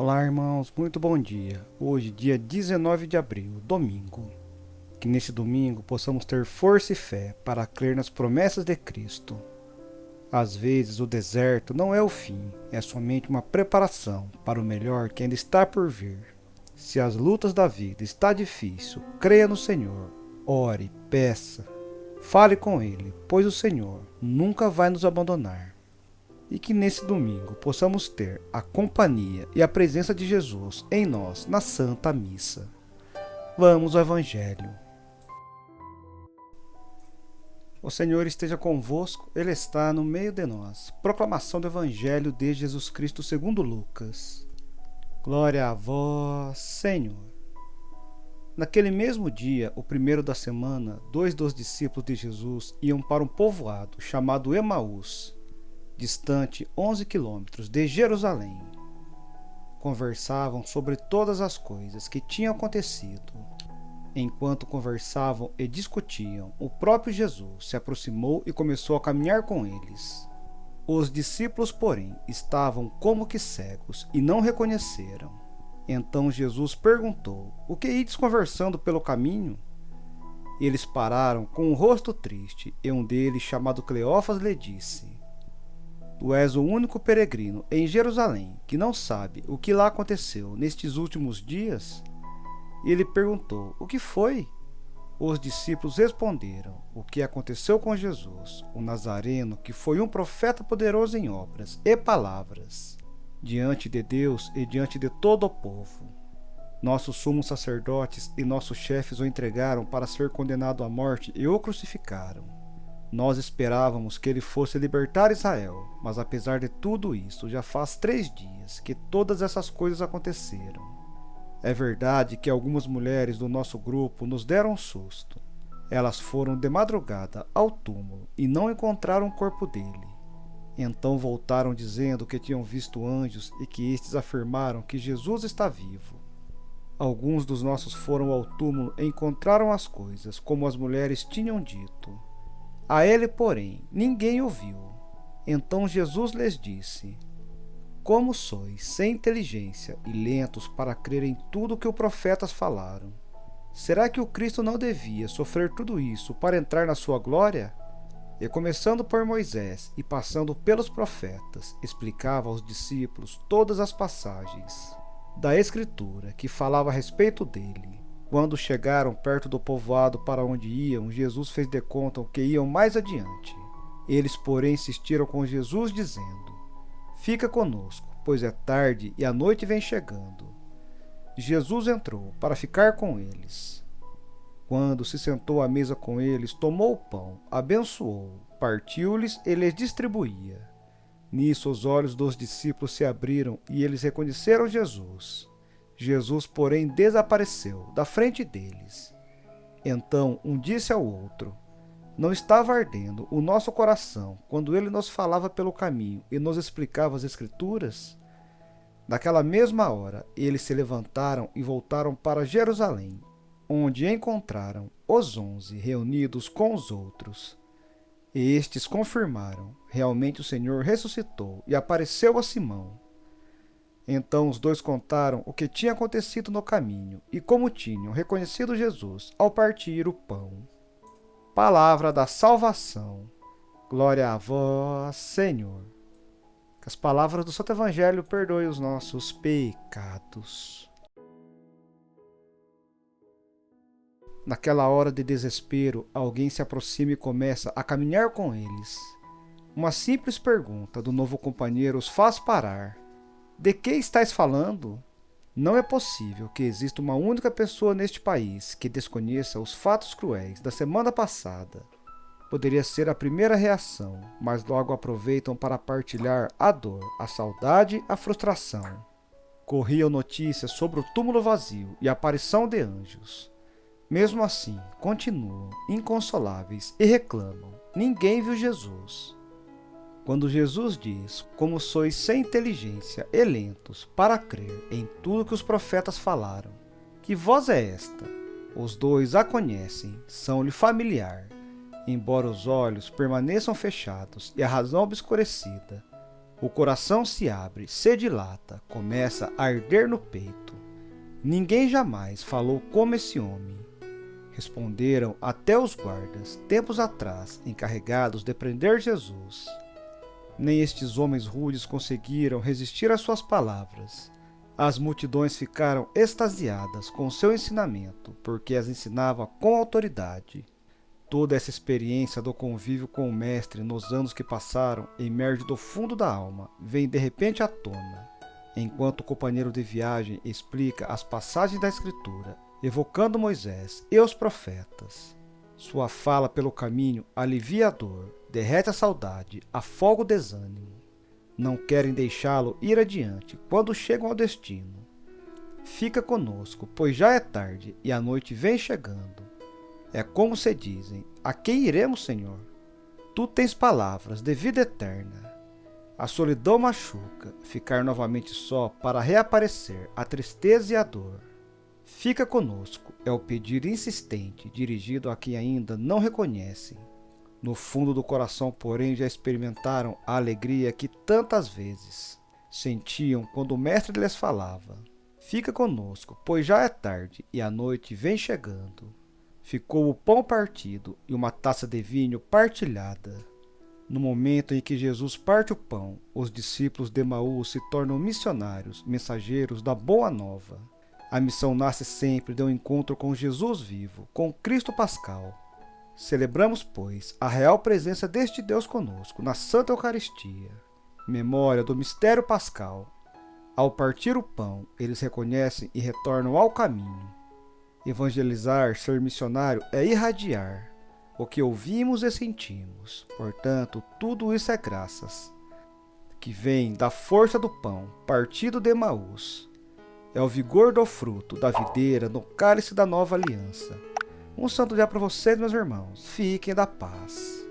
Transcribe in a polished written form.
Olá, irmãos, muito bom dia. Hoje, dia 19 de abril, domingo. Que nesse domingo possamos ter força e fé para crer nas promessas de Cristo. Às vezes, o deserto não é o fim, é somente uma preparação para o melhor que ainda está por vir. Se as lutas da vida está difícil, creia no Senhor, ore, peça, fale com Ele, pois o Senhor nunca vai nos abandonar. E que nesse domingo possamos ter a companhia e a presença de Jesus em nós na Santa Missa. Vamos ao Evangelho. O Senhor esteja convosco, Ele está no meio de nós. Proclamação do Evangelho de Jesus Cristo segundo Lucas. Glória a vós, Senhor. Naquele mesmo dia, o primeiro da semana, 2 dos discípulos de Jesus iam para um povoado chamado Emaús, distante 11 quilômetros de Jerusalém. Conversavam sobre todas as coisas que tinham acontecido. Enquanto conversavam e discutiam, o próprio Jesus se aproximou e começou a caminhar com eles. Os discípulos, porém, estavam como que cegos e não reconheceram. Então Jesus perguntou: "O que ides conversando pelo caminho?" Eles pararam com o rosto triste, e um deles, chamado Cleófas, lhe disse: "Tu és o único peregrino em Jerusalém que não sabe o que lá aconteceu nestes últimos dias?" E ele perguntou: "O que foi?" Os discípulos responderam: "O que aconteceu com Jesus, o Nazareno, que foi um profeta poderoso em obras e palavras, diante de Deus e diante de todo o povo. Nossos sumos sacerdotes e nossos chefes o entregaram para ser condenado à morte e o crucificaram. Nós esperávamos que ele fosse libertar Israel, mas apesar de tudo isso, já faz 3 dias que todas essas coisas aconteceram. É verdade que algumas mulheres do nosso grupo nos deram um susto. Elas foram de madrugada ao túmulo e não encontraram o corpo dele. Então voltaram dizendo que tinham visto anjos e que estes afirmaram que Jesus está vivo. Alguns dos nossos foram ao túmulo e encontraram as coisas, como as mulheres tinham dito. A ele, porém, ninguém o viu. Então Jesus lhes disse: Como sois sem inteligência e lentos para crer em tudo o que os profetas falaram? Será que o Cristo não devia sofrer tudo isso para entrar na sua glória? E começando por Moisés e passando pelos profetas, explicava aos discípulos todas as passagens da Escritura que falava a respeito dele. Quando chegaram perto do povoado para onde iam, Jesus fez de conta que iam mais adiante. Eles, porém, insistiram com Jesus, dizendo: "Fica conosco, pois é tarde e a noite vem chegando." Jesus entrou para ficar com eles. Quando se sentou à mesa com eles, tomou o pão, abençoou, partiu-lhes e lhes distribuía. Nisso os olhos dos discípulos se abriram e eles reconheceram Jesus. Jesus, porém, desapareceu da frente deles. Então um disse ao outro: "Não estava ardendo o nosso coração quando ele nos falava pelo caminho e nos explicava as Escrituras?" Naquela mesma hora, eles se levantaram e voltaram para Jerusalém, onde encontraram os 11 reunidos com os outros. E estes confirmaram: realmente o Senhor ressuscitou e apareceu a Simão. Então os dois contaram o que tinha acontecido no caminho e como tinham reconhecido Jesus ao partir o pão. Palavra da salvação. Glória a vós, Senhor. Que as palavras do Santo Evangelho perdoem os nossos pecados. Naquela hora de desespero, alguém se aproxima e começa a caminhar com eles. Uma simples pergunta do novo companheiro os faz parar. "De que estáis falando?" Não é possível que exista uma única pessoa neste país que desconheça os fatos cruéis da semana passada. Poderia ser a primeira reação, mas logo aproveitam para partilhar a dor, a saudade, a frustração. Corriam notícias sobre o túmulo vazio e a aparição de anjos. Mesmo assim, continuam inconsoláveis e reclamam: "Ninguém viu Jesus." Quando Jesus diz: "Como sois sem inteligência e lentos para crer em tudo que os profetas falaram, que voz é esta?" Os dois a conhecem, são-lhe familiar, embora os olhos permaneçam fechados e a razão obscurecida. O coração se abre, se dilata, começa a arder no peito. Ninguém jamais falou como esse homem. Responderam até os guardas, tempos atrás, encarregados de prender Jesus. Nem estes homens rudes conseguiram resistir às suas palavras. As multidões ficaram extasiadas com seu ensinamento, porque as ensinava com autoridade. Toda essa experiência do convívio com o Mestre nos anos que passaram, emerge do fundo da alma, vem de repente à tona, enquanto o companheiro de viagem explica as passagens da Escritura, evocando Moisés e os profetas. Sua fala pelo caminho alivia a dor, derrete a saudade, afoga o desânimo. Não querem deixá-lo ir adiante quando chegam ao destino. Fica conosco, pois já é tarde e a noite vem chegando. É como se dizem: a quem iremos, Senhor? Tu tens palavras de vida eterna. A solidão machuca, ficar novamente só para reaparecer a tristeza e a dor. Fica conosco, é o pedir insistente dirigido a quem ainda não reconhece. No fundo do coração, porém, já experimentaram a alegria que tantas vezes sentiam quando o Mestre lhes falava. Fica conosco, pois já é tarde e a noite vem chegando. Ficou o pão partido e uma taça de vinho partilhada. No momento em que Jesus parte o pão, os discípulos de Emaús se tornam missionários, mensageiros da Boa Nova. A missão nasce sempre de um encontro com Jesus vivo, com Cristo Pascal. Celebramos, pois, a real presença deste Deus conosco na Santa Eucaristia. Memória do mistério pascal. Ao partir o pão, eles reconhecem e retornam ao caminho. Evangelizar, ser missionário, é irradiar o que ouvimos e sentimos. Portanto, tudo isso é graças, que vem da força do pão, partido de Emaús. É o vigor do fruto da videira no cálice da nova aliança. Um santo dia para vocês, meus irmãos. Fiquem da paz.